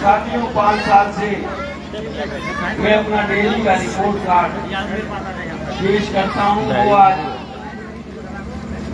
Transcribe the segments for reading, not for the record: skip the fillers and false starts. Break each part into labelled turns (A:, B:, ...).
A: साथियों 5 साल से मैं अपना डेली का रिपोर्ट कार्ड पेश करता हूँ। वो आज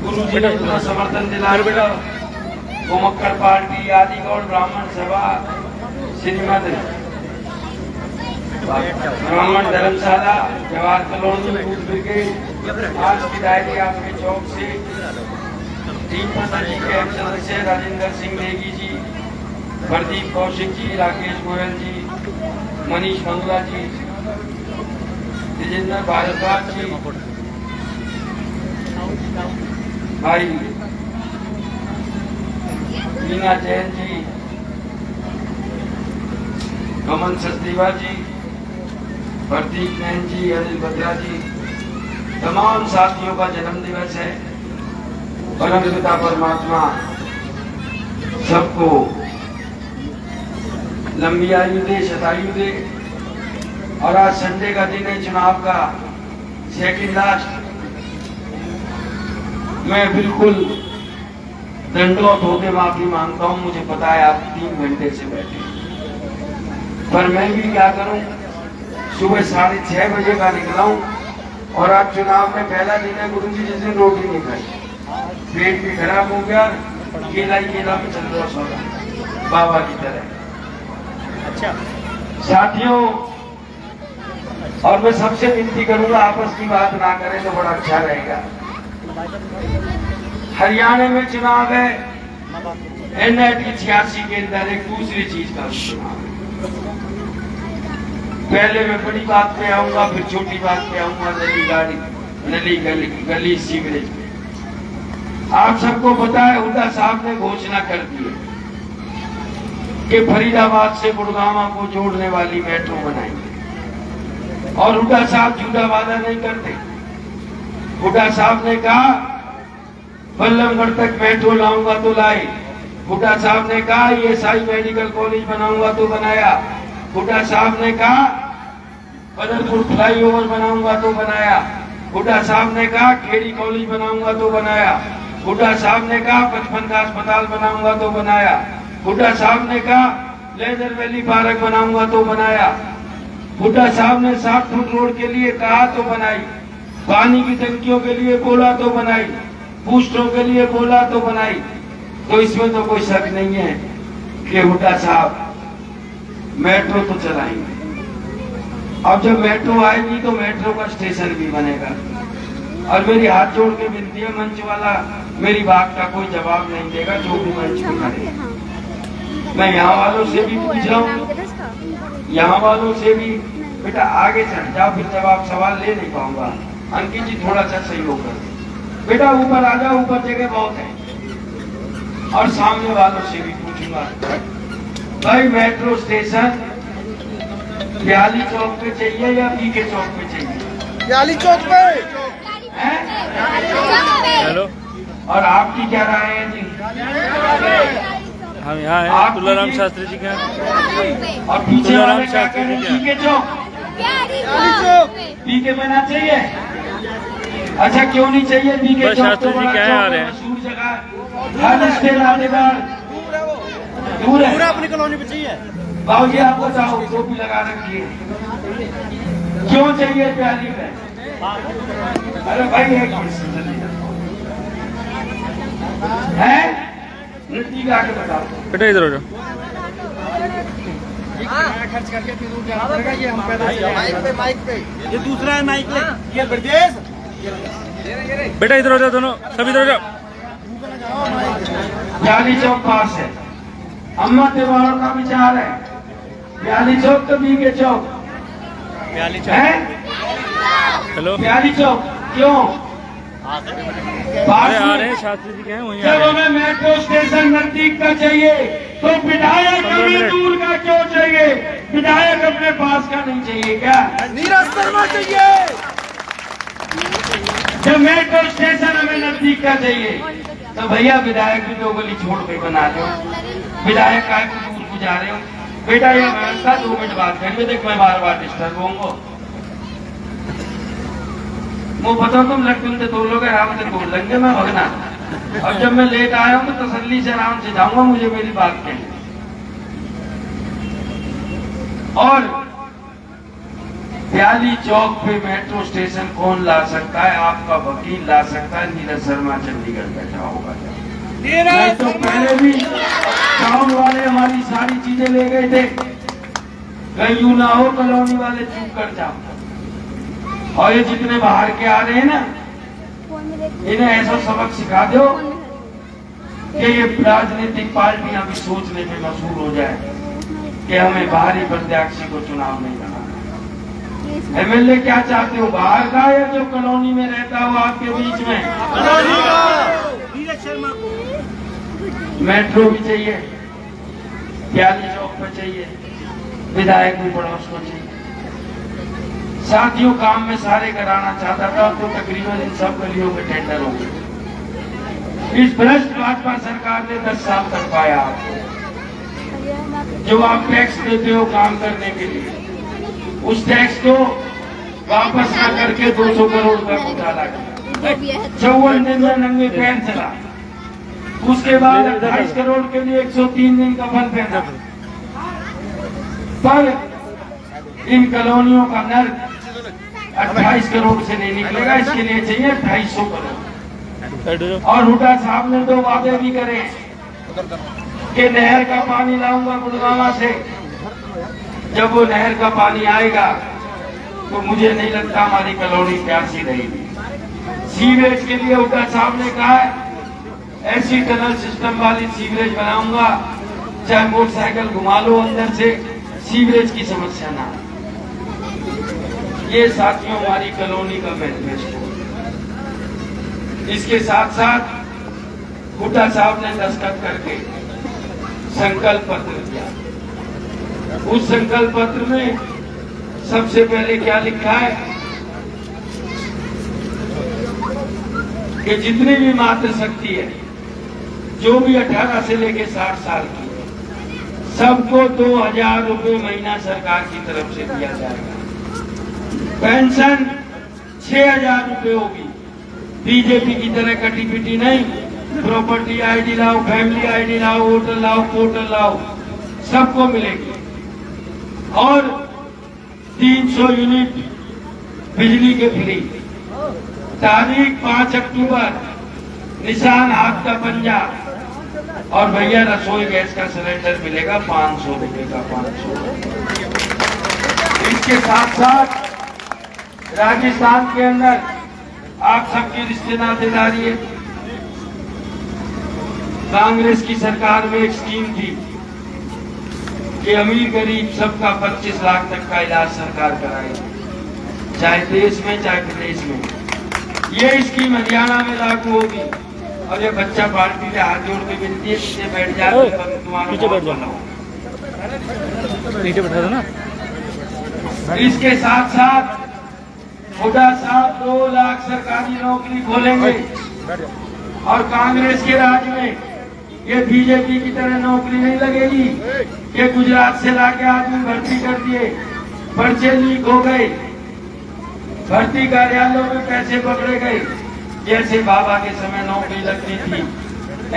A: गुरु जी ने पूरा समर्थन दिलाया। गोमक्कड़ पार्टी, आदिगौड़ ब्राह्मण सभा, श्रीमद ब्राह्मण धर्मशाला, जवाहर कॉलोनी, यूथ ब्रिगेड, आज की डायरी आपके चौक से टीम पता जी के सदस्य राजेंद्र सिंह नेगी जी, प्रदीप कौशिक जी, राकेश गोयल जी, मनीष मंगला जी, तेजेंद्र भारद्वाज जी, भाई मीना जैन जी, कमल सचदेवा जी, प्रदीप नैन जी, अनिल बत्रा जी, तमाम साथियों का जन्म दिवस है। परम पिता परमात्मा सबको लंबी आयु दे, शतायु दे। और आज संडे का दिन है, चुनाव का सेकंड लास्ट। मैं बिल्कुल दंडवत होकर माफी मांगता हूं। मुझे पता है आप 3 घंटे से बैठे, पर मैं भी क्या करूं, सुबह 6:30 बजे का निकला हूं। और आज चुनाव में पहला दिन है। गुरु जी जिस दिन रोटी नहीं खाई, पेट भी खराब हो गया, केला ही केला में चल रहा सौदा बाबा की तरह। अच्छा साथियों, और मैं सबसे विनती करूंगा आपस की बात ना करें तो बड़ा अच्छा रहेगा। हरियाणा में चुनाव है, NIT की 86 के अंदर एक दूसरी चीज का चुनाव है। पहले मैं बड़ी बात पे आऊंगा, फिर छोटी बात पे आऊंगा। नली गली सीवरेज पे आप सबको पता है, हुड्डा साहब ने घोषणा कर दी है कि फरीदाबाद से गुड़गांव को जोड़ने वाली मेट्रो बनाएंगे। और हुड्डा साहब झूठा वादा नहीं करते। हुड्डा साहब ने कहा बल्लभगढ़ तक मेट्रो लाऊंगा तो लाए। हुड्डा साहब ने कहा ESI मेडिकल कॉलेज बनाऊंगा तो बनाया। हुड्डा साहब ने कहा बदरपुर फ्लाईओवर बनाऊंगा तो बनाया। हुड्डा साहब ने कहा खेड़ी कॉलेज बनाऊंगा तो बनाया। हुड्डा साहब ने कहा 55 का अस्पताल बनाऊंगा तो बनाया। हुड्डा साहब ने कहा लेदर वैली पार्क बनाऊंगा तो बनाया। हुड्डा साहब ने 7 फुट रोड के लिए कहा तो बनाई। पानी की टंकियों के लिए बोला तो बनाई। बूस्टरों के लिए बोला तो बनाई। तो इसमें तो कोई शक नहीं है कि हुड्डा साहब मेट्रो तो चलाएंगे। अब जब मेट्रो आएगी तो मेट्रो का स्टेशन भी बनेगा। और मेरी हाथ जोड़ के विनती है, मंच वाला मेरी बात का कोई जवाब नहीं देगा, जो भी मंच पे करे। मैं यहाँ वालों से भी पूछ रहा हूँ, यहाँ वालों से भी, बेटा आगे चढ़ जाओ, फिर जवाब सवाल ले नहीं पाऊंगा। अंकित जी थोड़ा सा सहयोग कर, बेटा ऊपर आ जाओ, ऊपर जगह बहुत है। और सामने वालों से भी पूछूंगा, भाई मेट्रो स्टेशन ब्याली चौक पे चाहिए या BK चौक पे चाहिए?
B: ब्याली चौक पे।
C: हेलो,
A: और आपकी क्या राय है जी?
C: हम यहाँ हैं तुलाराम शास्त्री जी के।
A: और पीछे वाले क्या कह रहे हैं? BK चौक, BK बना चाहिए? अच्छा क्यों नहीं चाहिए BK चौक?
C: शास्त्री जी क्या आ रहे हैं?
A: मशहूर जगह, हर स्टेशन आनेदार दूर है।
B: पूरा अपनी कॉलोनी पे चाहिए।
A: बाबू जी आप बताओ, टोपी लगा रखिए, क्यों चाहिए प्याली में? अरे भाई एक है नृत्य गा के बताओ
C: बेटा, इधर हो जाओ।
B: खर्च करके ये हम माइक पे ये दूसरा है माइक पे, ये ब्रजेश
C: बेटा इधर हो जाओ, दोनों सब इधर हो जाओ।
A: ब्याली चौक पास है, अम्मा त्योहारों का विचार है। ब्याली चौक तो BK चौक है।
C: हेलो,
A: ब्याली चौक क्यों?
C: अरे आ रहे हैं शास्त्री जी के हैं, वहीं आ
A: जब
C: रहे हैं।
A: हमें मेट्रो स्टेशन नजदीक का चाहिए तो विधायक हमें दूर का क्यों चाहिए? विधायक अपने पास का नहीं चाहिए क्या?
B: नीरज शर्मा चाहिए।
A: जब मेट्रो स्टेशन हमें नजदीक का चाहिए तो भैया विधायक भी 2 गली छोड़ के बना दो। विधायक का दूर को जा रहे हो? बेटा ये व्यवस्था 2 मिनट बात करिए, देख मैं बार डिस्टर्ब होऊंगा। वो बताओ तुम लड़के तो लोग राम से तोड़ लेंगे, मैं भगना और जब मैं लेट आया हूं तो तसल्ली से आराम से जाऊंगा, मुझे मेरी बात कहनी। और प्याली चौक पे मेट्रो स्टेशन कौन ला सकता है? आपका वकील ला सकता है। नीरज शर्मा चंडीगढ़ बैठा होगा। नहीं तो पहले भी गांव वाले हमारी सारी चीजें ले गए थे। कहीं यूं ना हो कॉलोनी वाले चुप कर जाओ। और ये जितने बाहर के आ रहे हैं ना, इन्हें ऐसा सबक सिखा दो कि ये राजनीतिक पार्टियां भी सोचने में मशहूर हो जाए कि हमें बाहरी प्रत्याशी को चुनाव नहीं बनाना। एमएलए क्या चाहते हो, बाहर का या जो कॉलोनी में रहता हो आपके बीच में?
B: नीरज शर्मा को
A: मेट्रो भी चाहिए, प्याली चौक पे चाहिए, विधायक भी पड़ोस को चाहिए। साथियों काम में सारे कराना चाहता था तो तकरीबन इन सब गलियों के टेंडर हो गए। इस भ्रष्ट भाजपा सरकार ने 10 साल तक पाया आपको। जो आप टैक्स देते हो काम करने के लिए, उस टैक्स को वापस न करके 200 करोड़ रुपए घोटाला किया। 54 दिन में नंगे पैर चला। उसके बाद 28 करोड़ के लिए 103 दिन कफन पहना। पर इन कॉलोनियों का नर्क 28 करोड़ से नहीं निकलेगा। इसके लिए चाहिए 250 करोड़। और हुड्डा साहब ने 2 वादे भी करे कि नहर का पानी लाऊंगा पुलवामा से। जब वो नहर का पानी आएगा तो मुझे नहीं लगता हमारी कॉलोनी प्यासी रहेगी। सीवरेज के लिए हुड्डा साहब ने कहा है ऐसी टनल सिस्टम वाली सीवरेज बनाऊंगा चाहे मोटरसाइकिल घुमा लो अंदर से, सीवरेज की समस्या ना। ये साथियों हमारी कॉलोनी का मैनिफेस्टो। इसके साथ साथ हुड्डा साहब ने दस्तखत करके संकल्प पत्र दिया। उस संकल्प पत्र में सबसे पहले क्या लिखा है कि जितनी भी मातृशक्ति है, जो भी 18 से लेके 60 साल की है, सबको 2000 रुपए महीना सरकार की तरफ से दिया जाएगा। पेंशन 6000 रुपए होगी। बीजेपी की तरह कटी पिटी नहीं, प्रॉपर्टी आईडी लाओ, फैमिली आईडी लाओ, होटल लाओ, पोर्टल लाओ, सबको मिलेगी। और 300 यूनिट बिजली के फ्री। तारीख 5 अक्टूबर, निशान हाथ का पंजा। और भैया रसोई गैस का सिलेंडर मिलेगा 500 रुपए का, 500। इसके साथ साथ राजस्थान के अंदर आप सबकी रिश्ते नातेदारी है। कांग्रेस की सरकार में एक स्कीम थी कि अमीर गरीब सबका 25 लाख तक का इलाज सरकार कराएगी, चाहे देश में चाहे प्रदेश में। ये स्कीम हरियाणा में लागू होगी। और ये बच्चा पार्टी के हाथ जोड़ के विनती है पीछे बैठ जाए,
C: पीछे बैठ जाओ, नीचे बैठा था ना।
A: इसके साथ साथ हुड्डा साहब 2 लाख सरकारी नौकरी खोलेंगे। और कांग्रेस के राज में ये बीजेपी की तरह नौकरी नहीं लगेगी। ये गुजरात से लाके आदमी भर्ती कर दिए, पर्चे लीक हो गए, भर्ती कार्यालयों में पैसे पकड़े गए। जैसे बाबा के समय नौकरी लगती थी,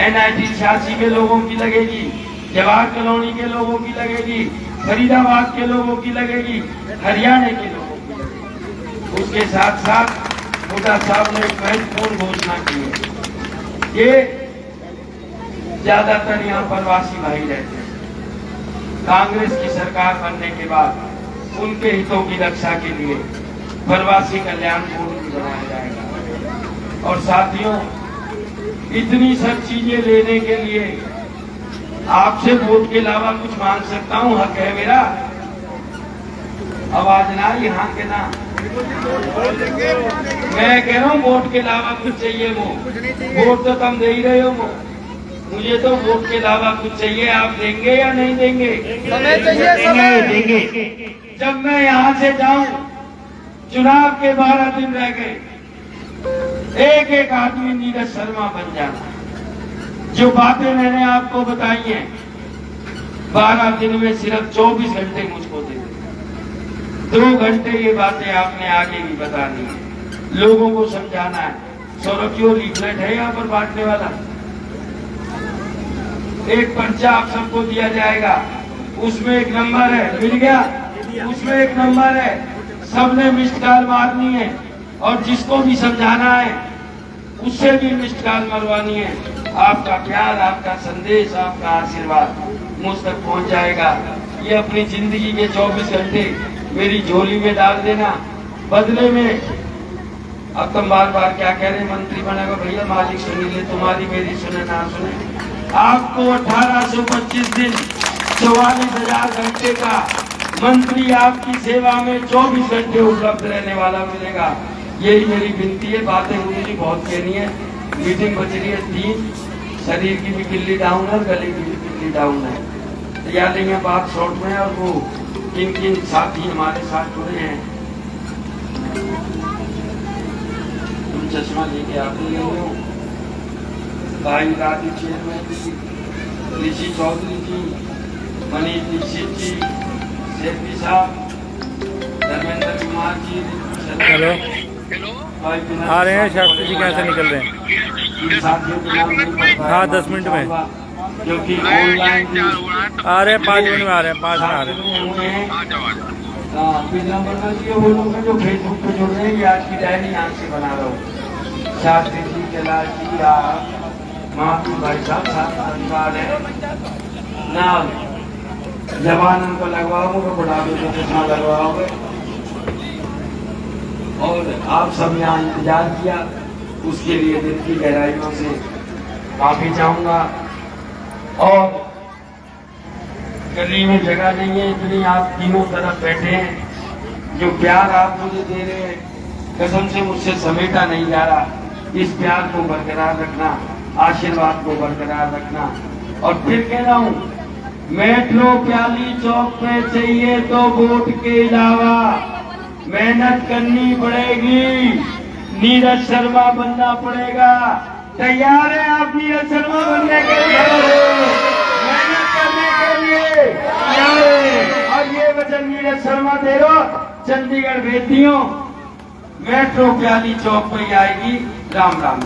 A: NIT 86 के लोगों की लगेगी, जवाहर कॉलोनी के लोगों की लगेगी, फरीदाबाद के लोगों की लगेगी, हरियाणा के लोगों की लगेगी। उसके साथ साथ हुड्डा साहब ने एक महत्वपूर्ण घोषणा की है। ये ज्यादातर यहाँ प्रवासी भाई रहते हैं। कांग्रेस की सरकार बनने के बाद उनके हितों की रक्षा के लिए प्रवासी कल्याण बोर्ड भी बनाया जाएगा। और साथियों, इतनी सब चीजें लेने के लिए आपसे वोट के अलावा कुछ मांग सकता हूँ? हक है मेरा। आवाज ना यहाँ के ना, मैं कह रहा हूँ वोट के अलावा कुछ चाहिए। वो वोट तो तुम दे ही रहे हो, वो मुझे तो वोट के अलावा कुछ चाहिए। आप देंगे या नहीं देंगे? देंगे। जब मैं यहाँ से जाऊं, चुनाव के 12 दिन रह गए, एक एक आदमी नीरज शर्मा बन जाना। जो बातें मैंने आपको बताई हैं, 12 दिन में सिर्फ 24 घंटे मुझको दे दे। 2 घंटे ये बातें आपने आगे भी बतानी है, लोगों को समझाना है। सौरभ जी लीफलेट है यहाँ पर बांटने वाला। एक पर्चा आप सबको दिया जाएगा, उसमें एक नंबर है, मिल गया? उसमें एक नंबर है, सबने मिस्ड कॉल मारनी है और जिसको भी समझाना है उससे भी मिस्ड कॉल मरवानी है। आपका प्यार, आपका संदेश, आपका आशीर्वाद मुझ तक पहुंच जाएगा। ये अपनी जिंदगी के 24 घंटे मेरी झोली में डाल देना, बदले में अब तुम बार बार क्या कह रहे मंत्री बनेगा, भैया मालिक सुन ले, तुम्हारी मेरी सुने ना सुने। आपको 1825 दिन 44,000 घंटे का मंत्री आपकी सेवा में 24 घंटे उपलब्ध रहने वाला मिलेगा। यही मेरी विनती है। बातें मुझे भी बहुत कहनी है, मीटिंग बच रही है 3, शरीर की भी किल्ली डाउन है, गले की भी किल्ली डाउन है। याद नहीं है बात शॉर्ट में, और वो किन किन साथी हमारे साथ जुड़े हैं। तुम चश्मा लेके आते ही हो, भाई राधी चेयरमैन जी, ऋषि चौधरी जी, मनीष दीक्षित जी, शेखी साहब, धर्मेंद्र कुमार जी,
C: हेलो, आ रहे हैं शास्त्री जी, कैसे निकल रहे हैं? हाँ 10 मिनट में,
A: क्योंकि ऑनलाइन
C: आ रहे हैं 5 मिनट में आ रहे हैं, 5 में आ रहे हैं।
A: वो लोग हैं जो फेसबुक पे जुड़ रहे हैं, ये आज की डायरी यहाँ से बना रहा हूँ। शास्त्री जी, कैलाश जी, महावीर भाई साहब, साथ परिवार है ना, जवान को लगवाओगे, बुढ़ापे को चश्मा लगवाओगे। और आप सब यहाँ इंतजार किया, उसके लिए दिल की गहराइयों से माफी चाहूंगा। और गली में जगह नहीं है इतनी, आप तीनों तरफ बैठे हैं, जो प्यार आप मुझे दे रहे हैं कसम से मुझसे समेटा नहीं जा रहा। इस प्यार को बरकरार रखना, आशीर्वाद को बरकरार रखना। और फिर कह रहा हूँ, मेट्रो प्याली चौक पे चाहिए तो वोट के अलावा मेहनत करनी पड़ेगी, नीरज शर्मा बनना पड़ेगा। तैयार है आप नीरज शर्मा बनने के लिए, मेहनत करने के लिए तैयार है? और ये वचन नीरज शर्मा दे रहा, चंडीगढ़ भेजती हूँ, मेट्रो प्याली चौक पे आएगी। राम राम।